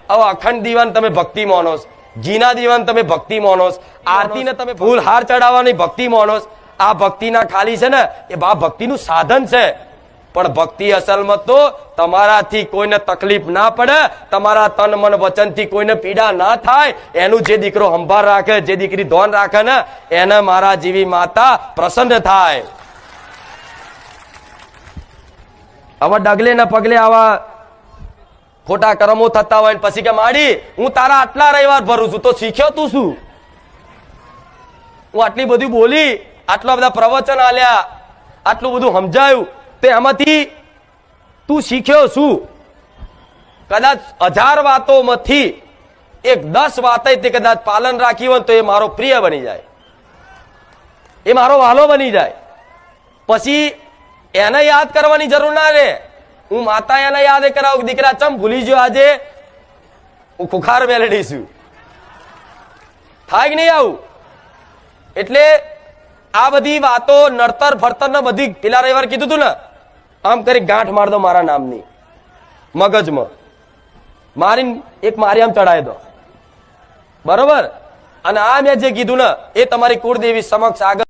હવે અખંડ દીવાન તમે ભક્તિ માનો, ઘીના દીવાન તમે ભક્તિ માનો, આરતીને તમે ફૂલ હાર ચડાવવાની ભક્તિ માનો. આ ભક્તિના ખાલી છે ને એ ભક્તિનું સાધન છે. પણ ભક્તિ અસલમાં તો તમારાથી કોઈને તકલીફ ના પડે, તમારા તન મન વચનથી કોઈને પીડા ના થાય, એનું જે દીકરો સંભાળ રાખે, જે દીકરી ધોન રાખે ને એને મારા જેવી માતા પ્રસન્ન થાય. આવા ડગલે ને પગલે આવા ખોટા કર્મો થતા હોય પછી કે માડી હું તારા આટલા રવિવાર ભરું છું, તો શીખ્યો તું શું? હું આટલી બધી બોલી, આટલા બધા પ્રવચન આલ્યા, આટલું બધું સમજાયું, તો એમાંથી તું શીખ્યો શું? કદાચ 1000 વાતોમાંથી એક 10 વાતે તે કદાચ પાલન રાખ્યું હોય તો એ મારો પ્રિય બની જાય, એ મારો વાલો બની જાય. પછી એને યાદ કરવાની જરૂર ના રહે. હું માતા એને યાદ કરાવું, દીકરા ચમ ભૂલી ગયો આજે, હું ખુખાર મેળડી છું, થાય કે નહીં આવું? એટલે આ બધી વાતો નડતર ફરતર ને બધી પેલા રવિવાર કીધું તું ને, આમ કરી ગાંઠ માર દો મારા નામની મગજમાં, મારી એક મારી આમ ચડાવી દો, બરોબર? અને આ મેં જે કીધું ને એ તમારી કુળદેવી સમક્ષ આગળ